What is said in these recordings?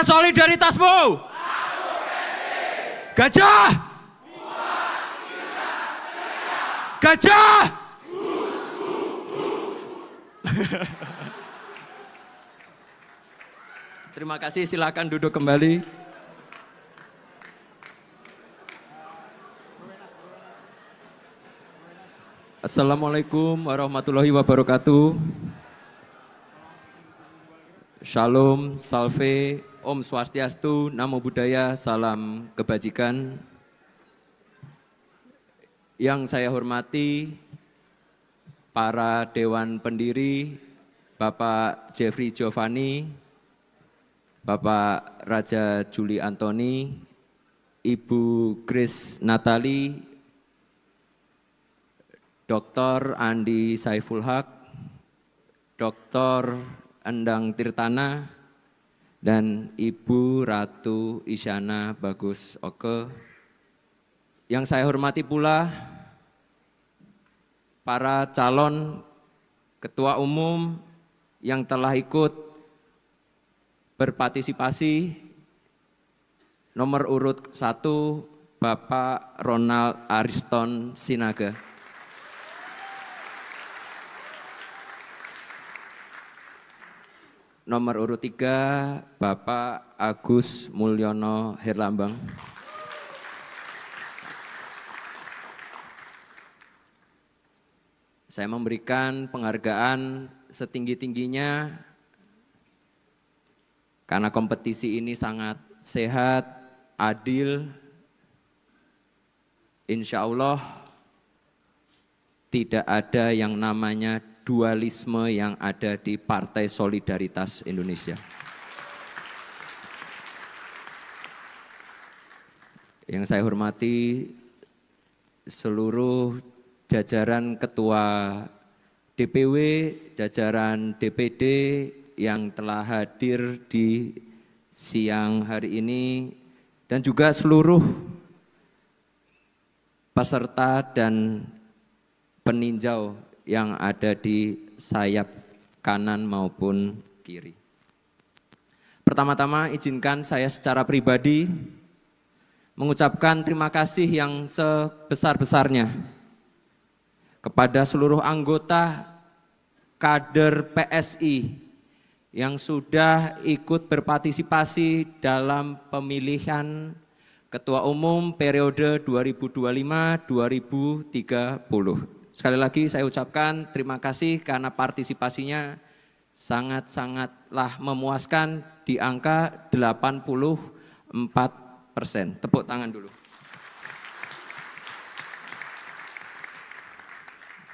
Solidaritasmu. Gajah. Gajah. Terima kasih, silakan duduk kembali. Assalamualaikum warahmatullahi wabarakatuh. Shalom, salve, Om Swastiastu, Namo Buddhaya, salam kebajikan. Yang saya hormati para Dewan Pendiri, Bapak Jeffrey Giovanni, Bapak Raja Juli Antoni, Ibu Grace Natali, Dr. Andi Saiful Haq, Dr. Endang Tirtana, dan Ibu Ratu Isyana Bagus Oke. Yang saya hormati pula para calon ketua umum yang telah ikut berpartisipasi. Nomor urut 1, Bapak Ronald Ariston Sinaga. Nomor urut 3, Bapak Agus Mulyono Herlambang. Saya memberikan penghargaan setinggi-tingginya karena kompetisi ini sangat sehat, adil. Insya Allah tidak ada yang namanya dualisme yang ada di Partai Solidaritas Indonesia. Yang saya hormati seluruh jajaran ketua DPW, jajaran DPD yang telah hadir di siang hari ini, dan juga seluruh peserta dan peninjau yang ada di sayap kanan maupun kiri. Pertama-tama izinkan saya secara pribadi mengucapkan terima kasih yang sebesar-besarnya kepada seluruh anggota kader PSI yang sudah ikut berpartisipasi dalam pemilihan Ketua Umum periode 2025-2030. Sekali lagi saya ucapkan terima kasih karena partisipasinya sangat-sangatlah memuaskan di angka 84%. Tepuk tangan dulu.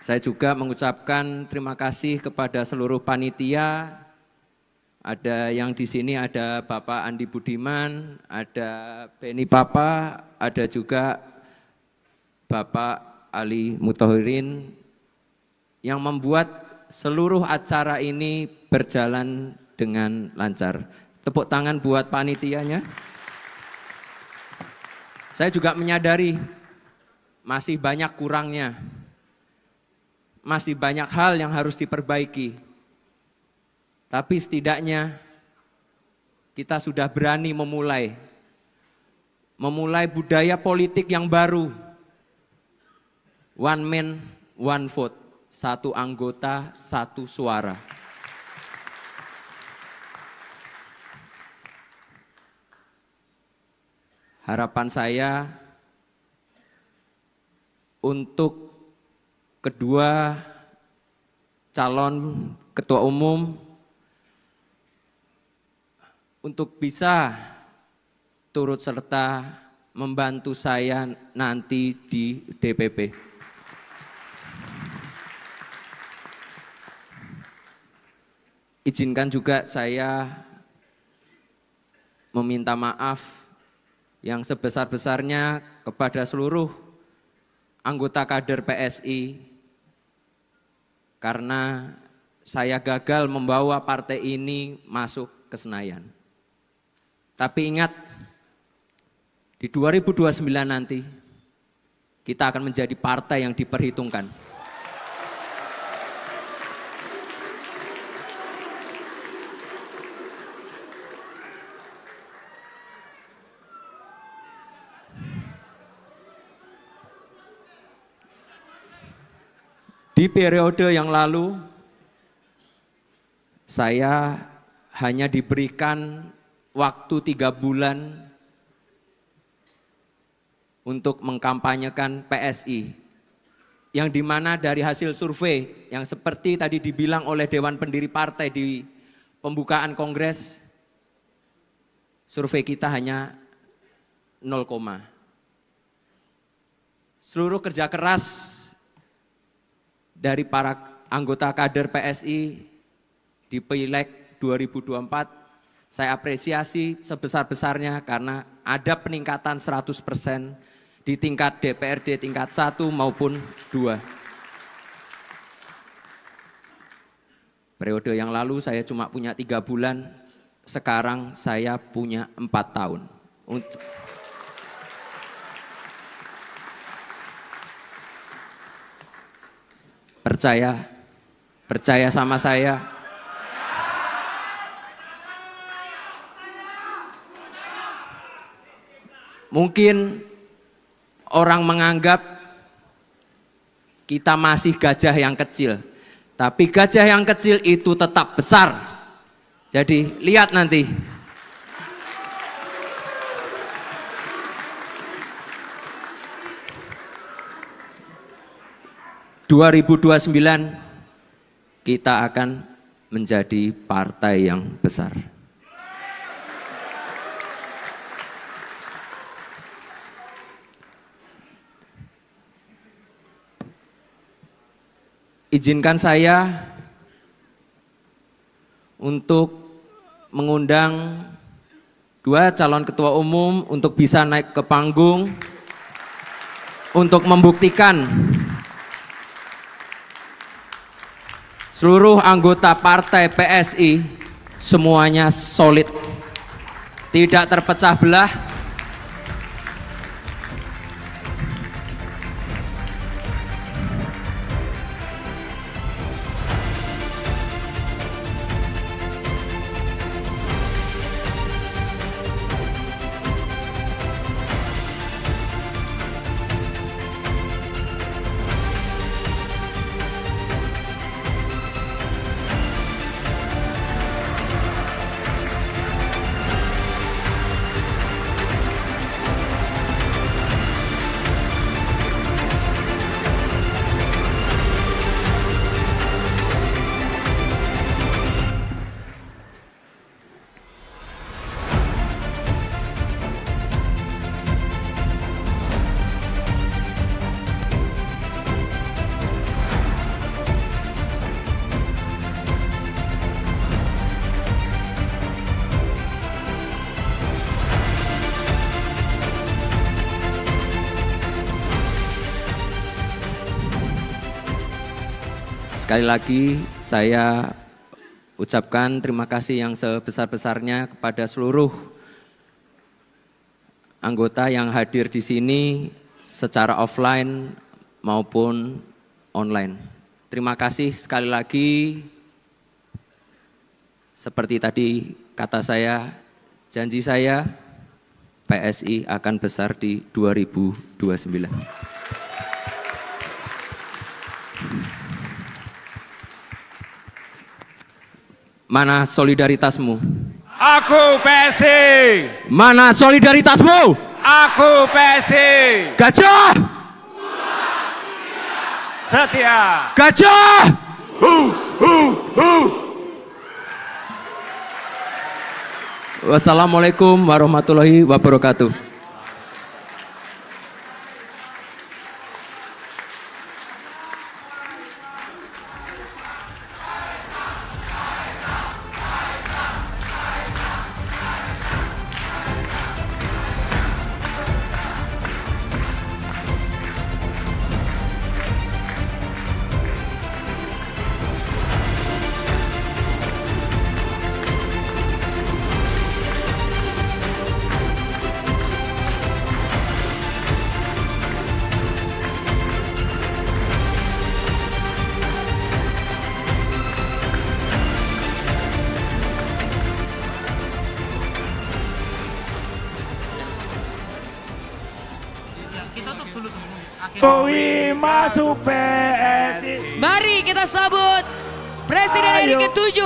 Saya juga mengucapkan terima kasih kepada seluruh panitia. Ada yang di sini ada Bapak Andi Budiman, ada Beni Papa, ada juga Bapak Ali Muthahirin yang membuat seluruh acara ini berjalan dengan lancar. Tepuk tangan buat panitianya. Saya juga menyadari masih banyak kurangnya, masih banyak hal yang harus diperbaiki. Tapi setidaknya kita sudah berani memulai budaya politik yang baru. One man, one vote, satu anggota, satu suara. Harapan saya untuk kedua calon ketua umum untuk bisa turut serta membantu saya nanti di DPP. Izinkan juga saya meminta maaf yang sebesar-besarnya kepada seluruh anggota kader PSI karena saya gagal membawa partai ini masuk ke Senayan. Tapi ingat, di 2029 nanti kita akan menjadi partai yang diperhitungkan. Di periode yang lalu, saya hanya diberikan waktu 3 bulan untuk mengkampanyekan PSI, yang dimana dari hasil survei yang seperti tadi dibilang oleh Dewan Pendiri Partai di pembukaan Kongres, survei kita hanya 0, seluruh kerja keras dari para anggota kader PSI di Pileg 2024 saya apresiasi sebesar-besarnya karena ada peningkatan 100% di tingkat DPRD tingkat 1 maupun 2. Periode yang lalu saya cuma punya 3 bulan, sekarang saya punya 4 tahun. Percaya sama saya. Mungkin orang menganggap kita masih gajah yang kecil, tapi gajah yang kecil itu tetap besar. Jadi lihat nanti. ...2029 kita akan menjadi partai yang besar. Izinkan saya untuk mengundang 2 calon ketua umum untuk bisa naik ke panggung untuk membuktikan seluruh anggota partai PSI semuanya solid, tidak terpecah belah. Sekali lagi saya ucapkan terima kasih yang sebesar-besarnya kepada seluruh anggota yang hadir di sini secara offline maupun online. Terima kasih sekali lagi. Seperti tadi kata saya, janji saya PSI akan besar di 2029. Mana solidaritasmu? Aku PSI. Mana solidaritasmu? Aku PSI. Gajah setia. Gajah. Wassalamualaikum warahmatullahi wabarakatuh. Kita tutup dulu teman-teman. Jokowi masuk PSI. Mari kita sambut Presiden RI ke-7,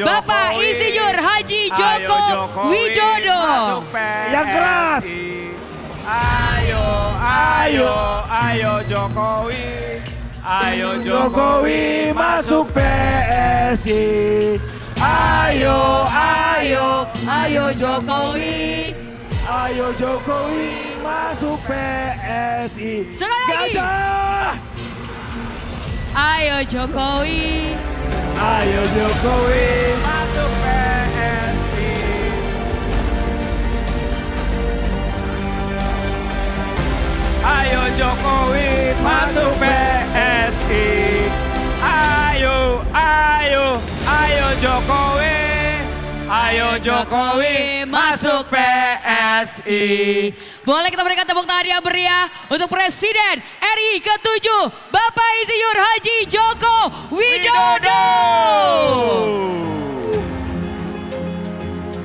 Bapak Insinyur Haji Joko Widodo. Yang keras. Ayo Jokowi. Ayo Jokowi masuk PSI. Ayo Jokowi. Ayo Jokowi masuk PSI. Sekali lagi. Gajah. Ayo Jokowi. Ayo Jokowi masuk PSI. Ayo Jokowi masuk PSI. Ayo Jokowi. Ayo Jokowi masuk PSI. Boleh kita berikan tepuk tangan yang meriah untuk Presiden RI ke-7, Bapak Insinyur Haji Joko Widodo.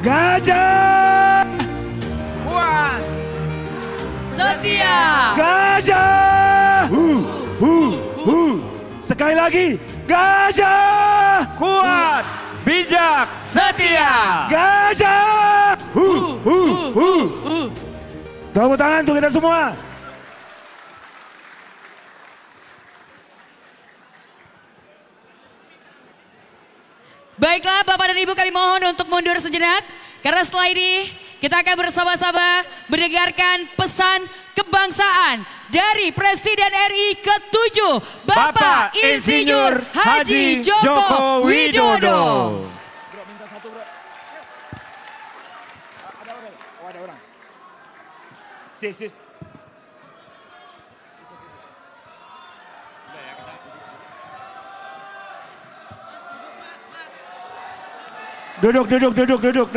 Gajah. Kuat. Setia. Gajah. Sekali lagi. Gajah. Kuat. Bijak. Setia. Gajah. Tepuk tangan untuk kita semua. Baiklah Bapak dan Ibu, kami mohon untuk mundur sejenak. Karena setelah ini kita akan bersama-sama mendengarkan pesan kebangsaan dari Presiden RI ke-7, Bapak Insinyur Haji Joko Widodo. Bro, minta satu bro. Ada orang? Oh ada orang. Sis. Duduk.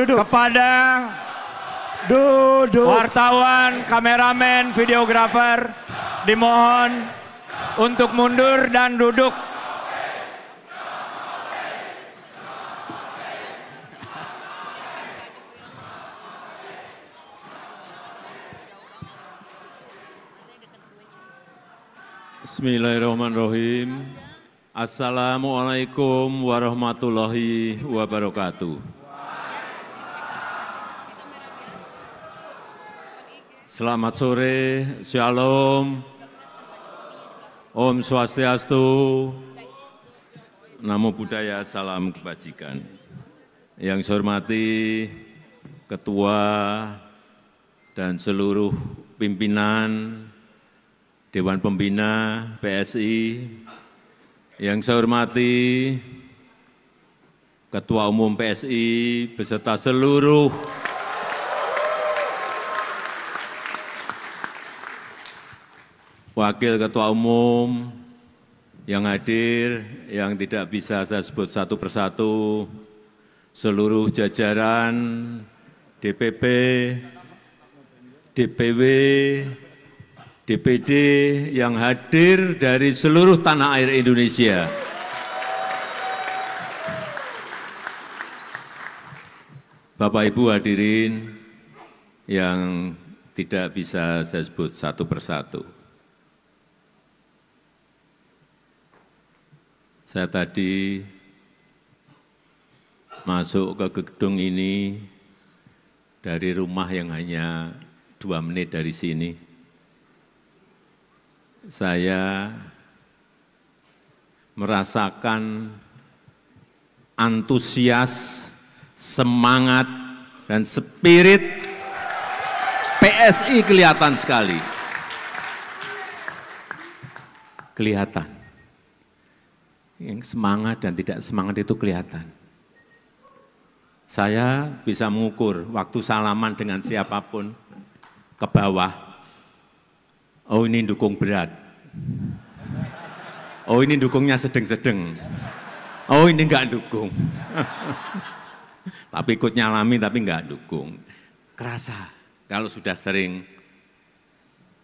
Kepada Duduk. wartawan, kameramen, videografer, dimohon untuk mundur dan duduk. Bismillahirrahmanirrahim. Assalamualaikum warahmatullahi wabarakatuh. Selamat sore, Shalom, Om Swastiastu, Namo Buddhaya, Salam Kebajikan. Yang saya hormati Ketua dan seluruh pimpinan Dewan Pembina PSI, yang saya hormati Ketua Umum PSI beserta seluruh Wakil Ketua Umum yang hadir, yang tidak bisa saya sebut satu persatu, seluruh jajaran DPP, DPW, DPD yang hadir dari seluruh tanah air Indonesia. Bapak Ibu hadirin yang tidak bisa saya sebut satu persatu. Saya tadi masuk ke gedung ini dari rumah yang hanya 2 menit dari sini. Saya merasakan antusias, semangat, dan spirit PSI kelihatan sekali. Kelihatan. Yang semangat dan tidak semangat itu kelihatan. Saya bisa mengukur waktu salaman dengan siapapun ke bawah. Oh ini dukung berat. Oh ini dukungnya sedang-sedang. Oh ini enggak dukung. Tapi ikut nyalami tapi enggak dukung. Kerasa. Kalau sudah sering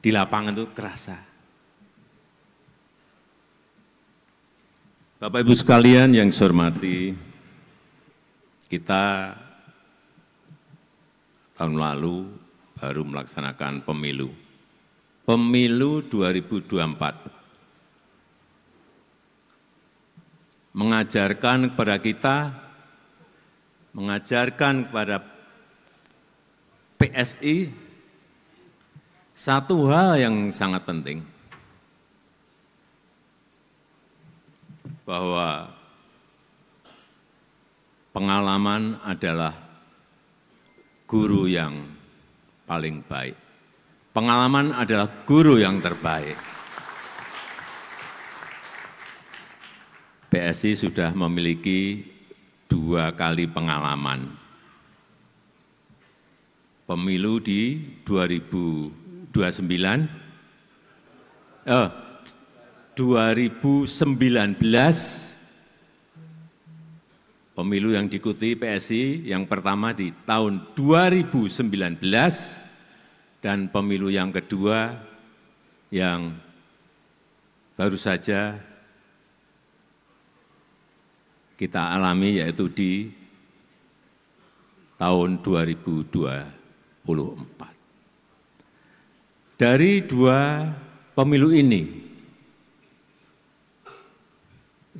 di lapangan itu kerasa. Bapak Ibu sekalian yang saya hormati, kita tahun lalu baru melaksanakan pemilu. pemilu 2024 mengajarkan kepada kita, mengajarkan kepada PSI satu hal yang sangat penting, bahwa pengalaman adalah guru yang paling baik. Pengalaman adalah guru yang terbaik. PSI sudah memiliki 2 kali pengalaman. Pemilu di 2019, pemilu yang diikuti PSI yang pertama di tahun 2019 dan pemilu yang kedua yang baru saja kita alami, yaitu di tahun 2024. Dari 2 pemilu ini,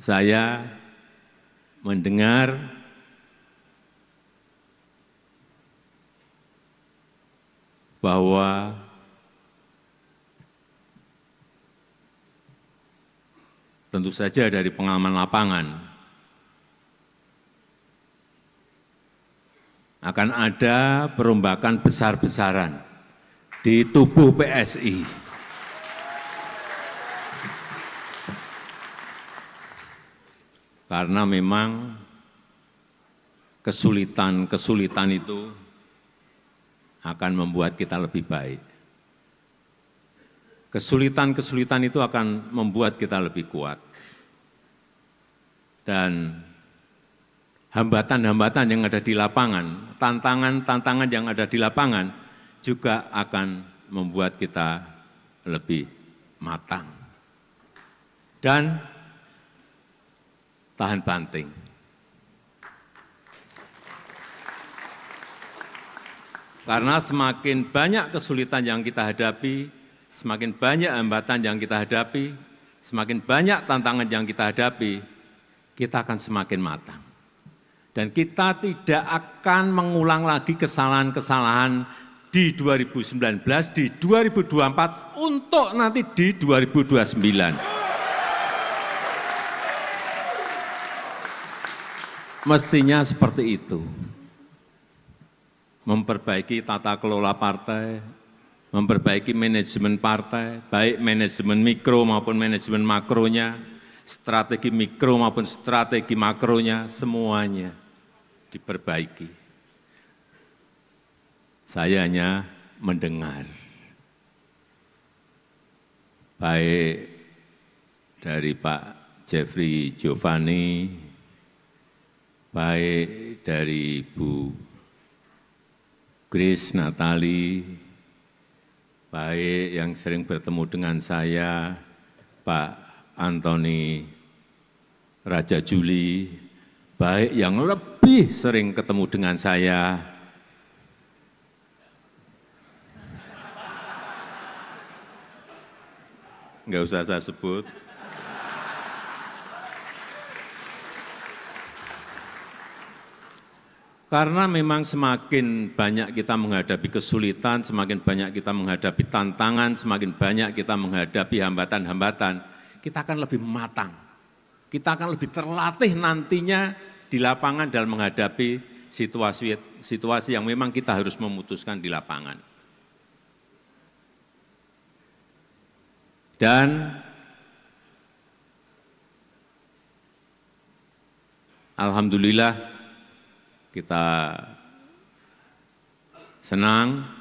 saya mendengar bahwa tentu saja dari pengalaman lapangan akan ada perombakan besar-besaran di tubuh PSI. Karena memang kesulitan-kesulitan itu akan membuat kita lebih baik. Kesulitan-kesulitan itu akan membuat kita lebih kuat. Dan hambatan-hambatan yang ada di lapangan, tantangan-tantangan yang ada di lapangan juga akan membuat kita lebih matang dan tahan banting. Karena semakin banyak kesulitan yang kita hadapi, semakin banyak hambatan yang kita hadapi, semakin banyak tantangan yang kita hadapi, kita akan semakin matang. Dan kita tidak akan mengulang lagi kesalahan-kesalahan di 2019, di 2024, untuk nanti di 2029. Mestinya seperti itu. Memperbaiki tata kelola partai, memperbaiki manajemen partai, baik manajemen mikro maupun manajemen makronya, strategi mikro maupun strategi makronya, semuanya diperbaiki. Saya hanya mendengar, baik dari Pak Jeffrey Giovanni, baik dari Bu Grace Natali, baik yang sering bertemu dengan saya, Pak Antoni Raja Juli, baik yang lebih sering ketemu dengan saya, enggak usah saya sebut, karena memang semakin banyak kita menghadapi kesulitan, semakin banyak kita menghadapi tantangan, semakin banyak kita menghadapi hambatan-hambatan, kita akan lebih matang, kita akan lebih terlatih nantinya di lapangan dalam menghadapi situasi yang memang kita harus memutuskan di lapangan. Dan alhamdulillah kita senang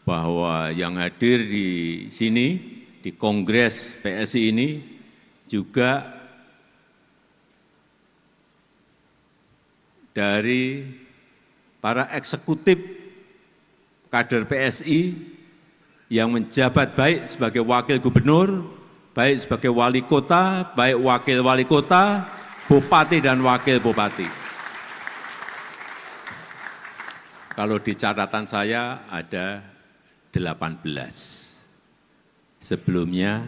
bahwa yang hadir di sini, di Kongres PSI ini juga dari para eksekutif kader PSI yang menjabat baik sebagai wakil gubernur, baik sebagai wali kota, baik wakil wali kota, bupati dan wakil bupati. Kalau di catatan saya ada 18. Sebelumnya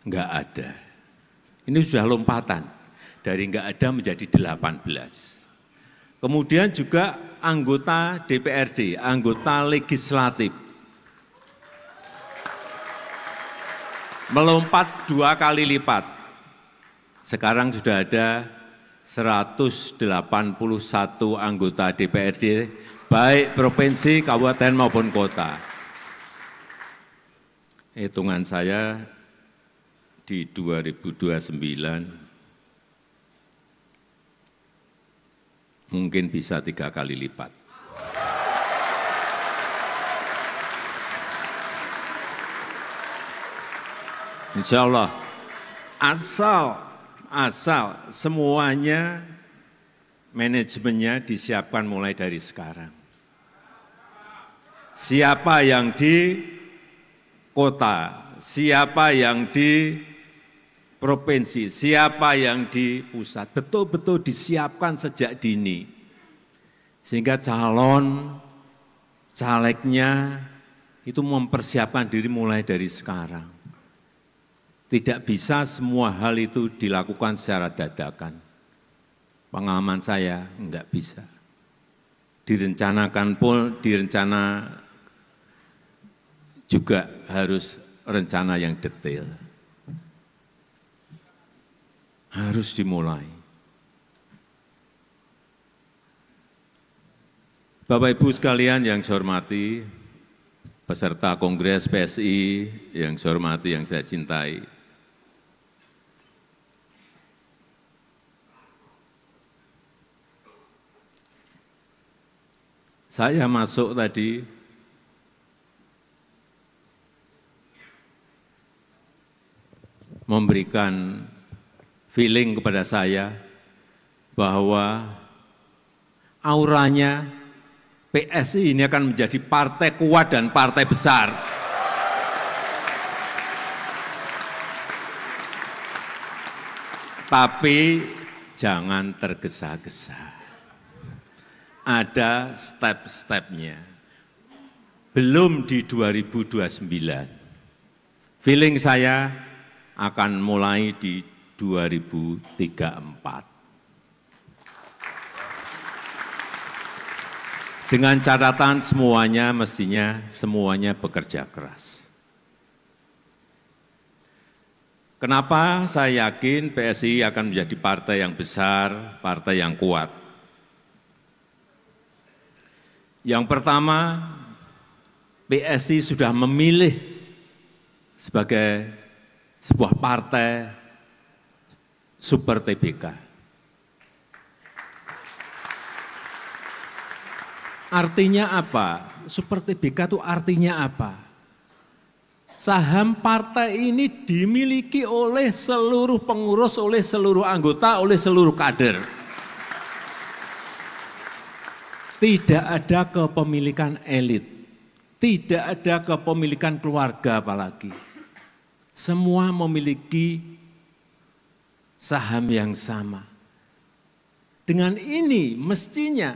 enggak ada. Ini sudah lompatan dari enggak ada menjadi 18. Kemudian juga anggota DPRD, anggota legislatif. Melompat 2 kali lipat. Sekarang sudah ada 181 anggota DPRD, baik provinsi, kabupaten maupun kota. Hitungan saya di 2029 mungkin bisa 3 kali lipat. Insya Allah, asal semuanya manajemennya disiapkan mulai dari sekarang. Siapa yang di kota, siapa yang di provinsi, siapa yang di pusat, betul-betul disiapkan sejak dini. Sehingga calon, calegnya itu mempersiapkan diri mulai dari sekarang. Tidak bisa semua hal itu dilakukan secara dadakan. Pengalaman saya enggak bisa. Direncanakan pun, direncana juga harus rencana yang detail. Harus dimulai. Bapak Ibu sekalian yang saya hormati, peserta Kongres PSI yang saya hormati, yang saya cintai, saya masuk tadi memberikan feeling kepada saya bahwa auranya PSI ini akan menjadi partai kuat dan partai besar. Tapi jangan tergesa-gesa. Ada step-stepnya. Belum di 2029. Feeling saya akan mulai di 2034. Dengan catatan semuanya mestinya semuanya bekerja keras. Kenapa saya yakin PSI akan menjadi partai yang besar, partai yang kuat? Yang pertama, PSI sudah memilih sebagai sebuah partai super TBK. Artinya apa? Super TBK itu artinya apa? Saham partai ini dimiliki oleh seluruh pengurus, oleh seluruh anggota, oleh seluruh kader. Tidak ada kepemilikan elit, tidak ada kepemilikan keluarga apalagi. Semua memiliki saham yang sama. Dengan ini mestinya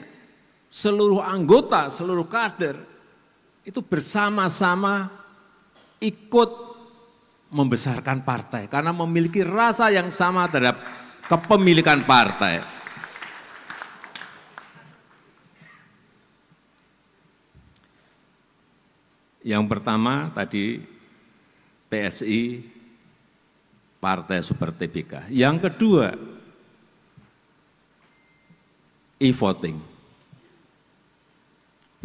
seluruh anggota, seluruh kader itu bersama-sama ikut membesarkan partai karena memiliki rasa yang sama terhadap kepemilikan partai. Yang pertama tadi PSI Partai Super TBK. Yang kedua e-voting.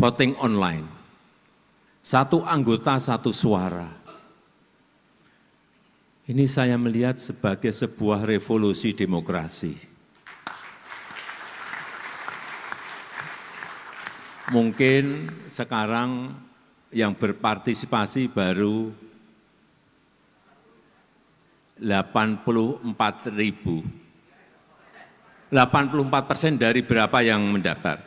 Voting online. 1 anggota 1 suara. Ini saya melihat sebagai sebuah revolusi demokrasi. Mungkin sekarang yang berpartisipasi baru 84.000. 84% dari berapa yang mendaftar?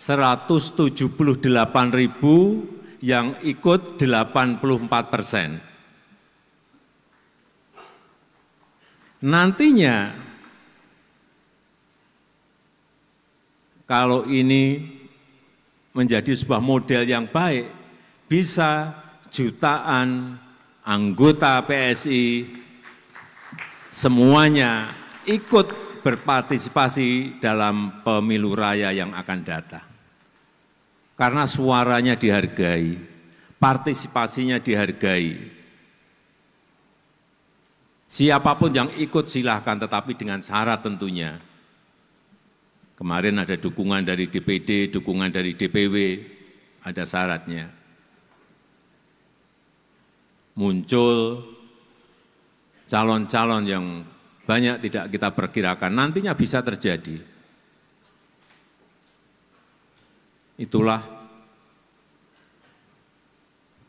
178.000 yang ikut 84%. Nantinya kalau ini menjadi sebuah model yang baik, bisa jutaan anggota PSI semuanya ikut berpartisipasi dalam pemilu raya yang akan datang. Karena suaranya dihargai, partisipasinya dihargai. Siapapun yang ikut silahkan, tetapi dengan syarat tentunya. Kemarin ada dukungan dari DPD, dukungan dari DPW, ada syaratnya. Muncul calon-calon yang banyak tidak kita perkirakan, nantinya bisa terjadi. Itulah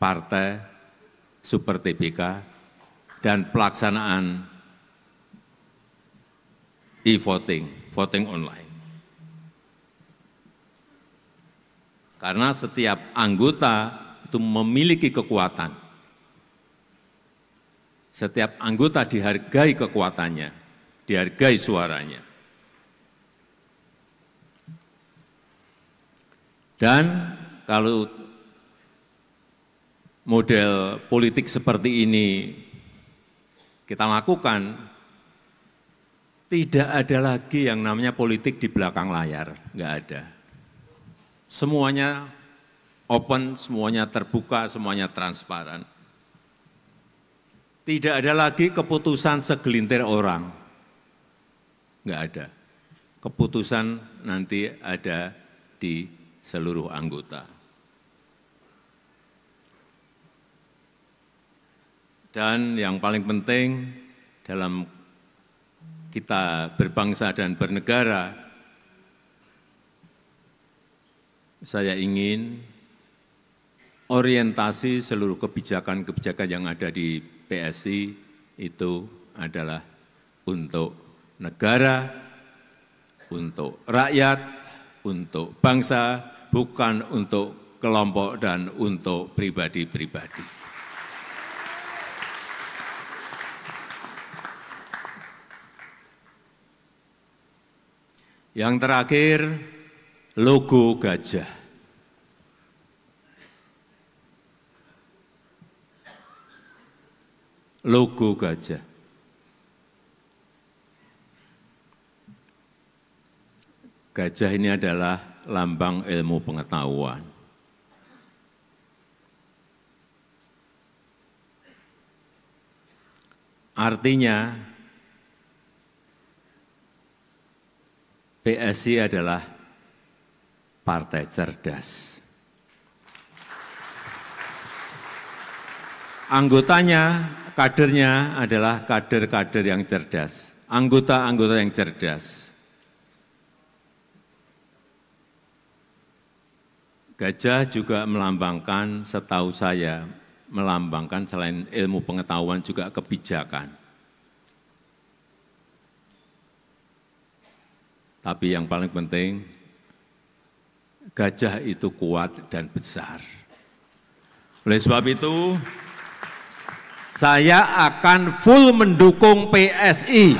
partai Super TBK dan pelaksanaan e-voting, voting online. Karena setiap anggota itu memiliki kekuatan. Setiap anggota dihargai kekuatannya, dihargai suaranya. Dan kalau model politik seperti ini kita lakukan, tidak ada lagi yang namanya politik di belakang layar, enggak ada. Semuanya open, semuanya terbuka, semuanya transparan. Tidak ada lagi keputusan segelintir orang, enggak ada. Keputusan nanti ada di seluruh anggota. Dan yang paling penting dalam kita berbangsa dan bernegara, saya ingin orientasi seluruh kebijakan-kebijakan yang ada di PSI itu adalah untuk negara, untuk rakyat, untuk bangsa, bukan untuk kelompok dan untuk pribadi-pribadi. Yang terakhir, logo gajah. Logo gajah. Gajah ini adalah lambang ilmu pengetahuan. Artinya, PSI adalah partai cerdas. Anggotanya, kadernya adalah kader-kader yang cerdas, anggota-anggota yang cerdas. Gajah juga melambangkan, setahu saya, melambangkan selain ilmu pengetahuan juga kebijakan. Tapi yang paling penting, gajah itu kuat dan besar. Oleh sebab itu, saya akan full mendukung PSI.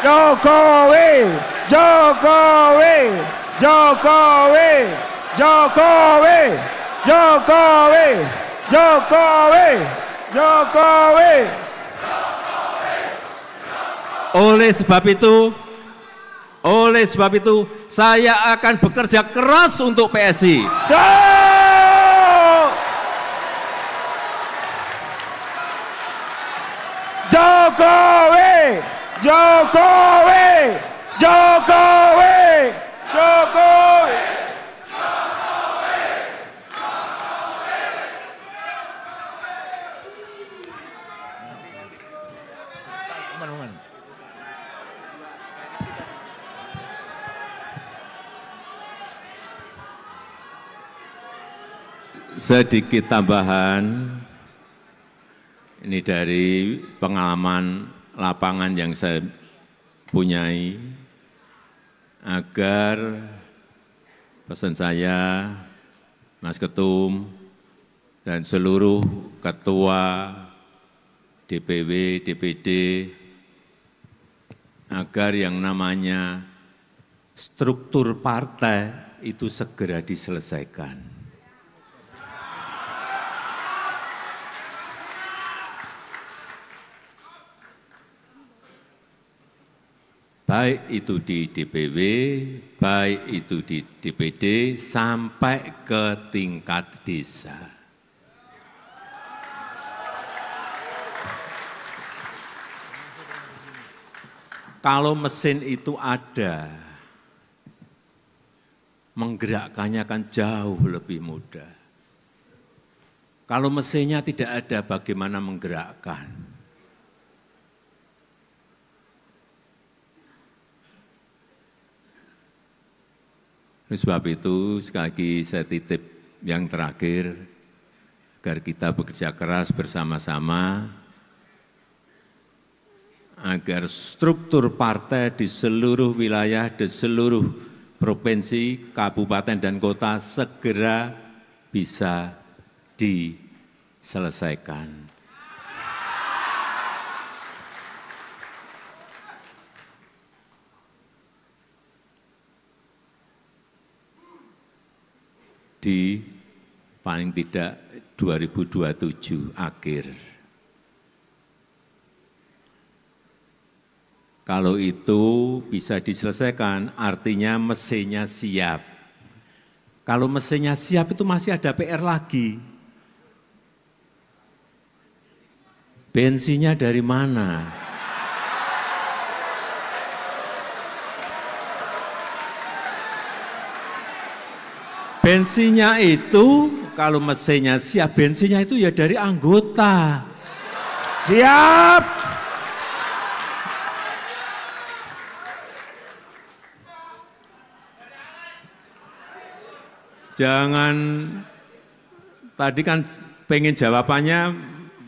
Jokowi, Jokowi, Jokowi, Jokowi, Jokowi, Jokowi, Jokowi. Oleh sebab itu, saya akan bekerja keras untuk PSI. Jokowi, Jokowi, Jokowi, Jokowi. Sedikit tambahan, ini dari pengalaman lapangan yang saya punyai, agar pesan saya, Mas Ketum, dan seluruh ketua DPW, DPD, agar yang namanya struktur partai itu segera diselesaikan. Baik itu di DPW, baik itu di DPD, sampai ke tingkat desa. Kalau mesin itu ada, menggerakkannya akan jauh lebih mudah. Kalau mesinnya tidak ada, bagaimana menggerakkan? Oleh sebab itu, sekali lagi saya titip yang terakhir, agar kita bekerja keras bersama-sama, agar struktur partai di seluruh wilayah, di seluruh provinsi, kabupaten, dan kota segera bisa diselesaikan. Di paling tidak 2027 akhir. Kalau itu bisa diselesaikan, artinya mesinnya siap. Kalau mesinnya siap itu masih ada PR lagi. Bensinnya dari mana? Bensinnya itu, kalau mesinnya siap, bensinnya itu ya dari anggota. Siap. Jangan, tadi kan pengen jawabannya,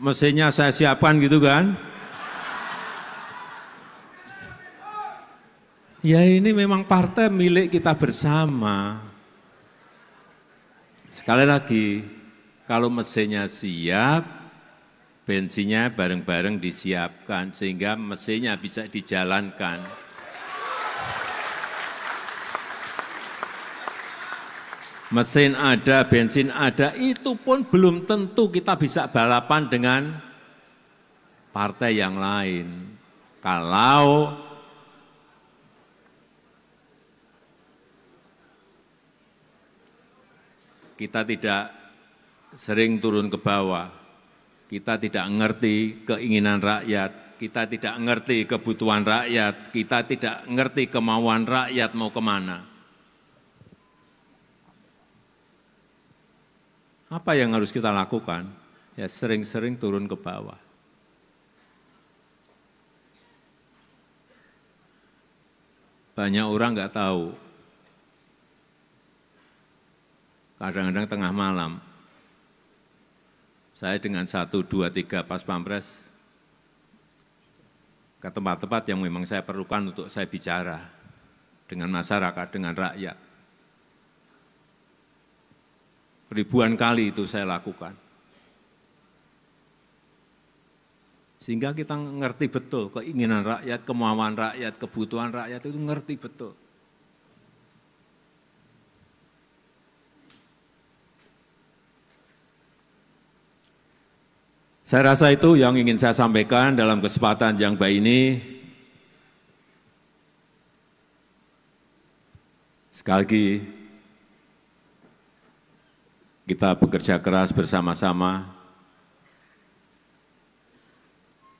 mesinnya saya siapkan gitu kan. Ya ini memang partai milik kita bersama. Sekali lagi, kalau mesinnya siap, bensinnya bareng-bareng disiapkan, sehingga mesinnya bisa dijalankan. Mesin ada, bensin ada, itu pun belum tentu kita bisa balapan dengan partai yang lain. Kalau kita tidak sering turun ke bawah, kita tidak mengerti keinginan rakyat, kita tidak mengerti kebutuhan rakyat, kita tidak mengerti kemauan rakyat mau kemana. Apa yang harus kita lakukan? Ya sering-sering turun ke bawah. Banyak orang nggak tahu. Kadang-kadang tengah malam, saya dengan 1, 2, 3 pas pampres ke tempat-tempat yang memang saya perlukan untuk saya bicara dengan masyarakat, dengan rakyat. Ribuan kali itu saya lakukan. Sehingga kita ngerti betul keinginan rakyat, kemauan rakyat, kebutuhan rakyat itu ngerti betul. Saya rasa itu yang ingin saya sampaikan dalam kesempatan yang baik ini. Sekali lagi, kita bekerja keras bersama-sama.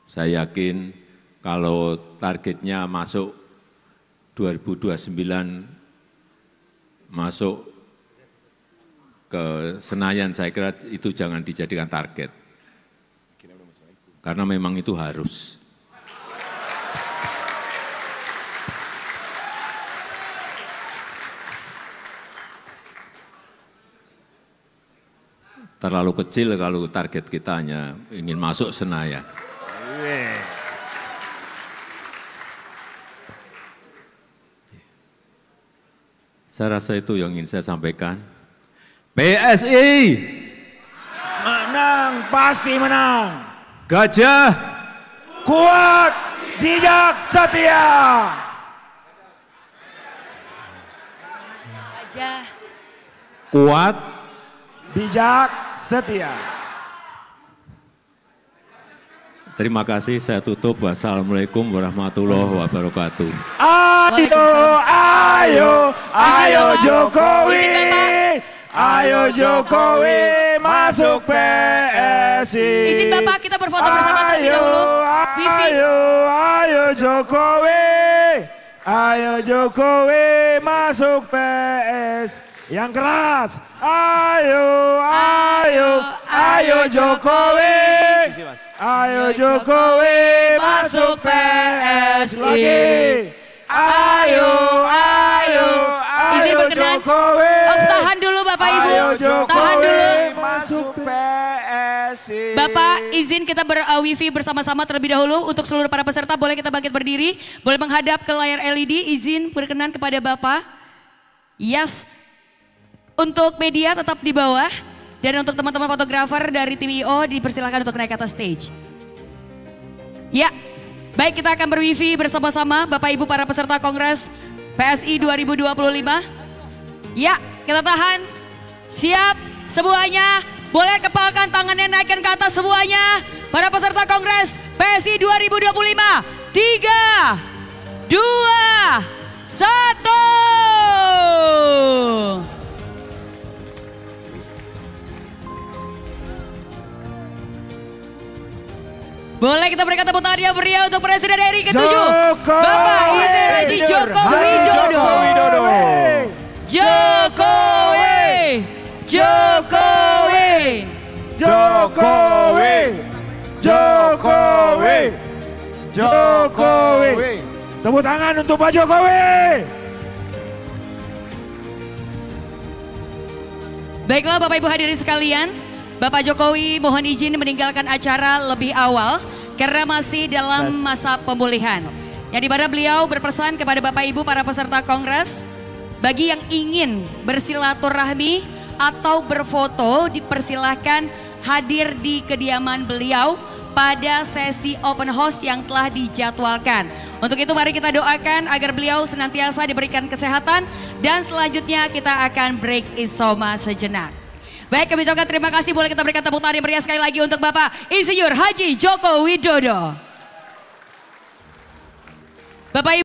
Saya yakin kalau targetnya masuk 2029, masuk ke Senayan, saya kira itu jangan dijadikan target. Karena memang itu harus. Terlalu kecil kalau target kita hanya ingin masuk Senayan. Saya rasa itu yang ingin saya sampaikan. PSI menang, pasti menang. Gajah kuat, bijak, setia. Gajah kuat, Bijak, setia. terima kasih, saya tutup. Wassalamualaikum warahmatullahi wabarakatuh. Ayo Jokowi. Ayo Jokowi masuk PSI. izin Bapak kita berfoto bersama terlebih dahulu. Wifi. Ayo Jokowi. Ayo Jokowi masuk PS. Yang keras. Ayo Jokowi. Ayo Jokowi masuk PS lagi. Ayo Izin berkenan. Jokowi. Tahan dulu Bapak Ibu. Tahan dulu. Masuk PSI. Bapak izin kita wifi bersama-sama terlebih dahulu. Untuk seluruh para peserta boleh kita bangkit berdiri. Boleh menghadap ke layar LED. Izin berkenan kepada Bapak. Yes. Untuk media tetap di bawah. Dan untuk teman-teman fotografer dari tim IO dipersilakan untuk naik ke atas stage. Ya, baik kita akan berwifi bersama-sama Bapak Ibu para peserta Kongres PSI 2025. Ya, kita tahan. Siap semuanya. Boleh kepalkan tangannya, naikkan ke atas semuanya. Para peserta Kongres PSI 2025. 3, 2, 1. Boleh kita berikan tepuk tangan yang meriah untuk Presiden RI ke-7 Bapak Insinyur Joko Widodo. Jokowi. Tepuk tangan untuk Pak Jokowi. Baiklah Bapak Ibu hadirin sekalian, Bapak Jokowi mohon izin meninggalkan acara lebih awal karena masih dalam masa pemulihan. Yang dimana beliau berpesan kepada Bapak Ibu para peserta Kongres, bagi yang ingin bersilaturahmi atau berfoto dipersilahkan hadir di kediaman beliau pada sesi open house yang telah dijadwalkan. Untuk itu mari kita doakan agar beliau senantiasa diberikan kesehatan dan selanjutnya kita akan break isoma sejenak. Baik, kami ucapkan terima kasih. Boleh kita berikan tepuk tangan yang meriah sekali lagi untuk Bapak Insinyur Haji Joko Widodo. Bapak Ibu.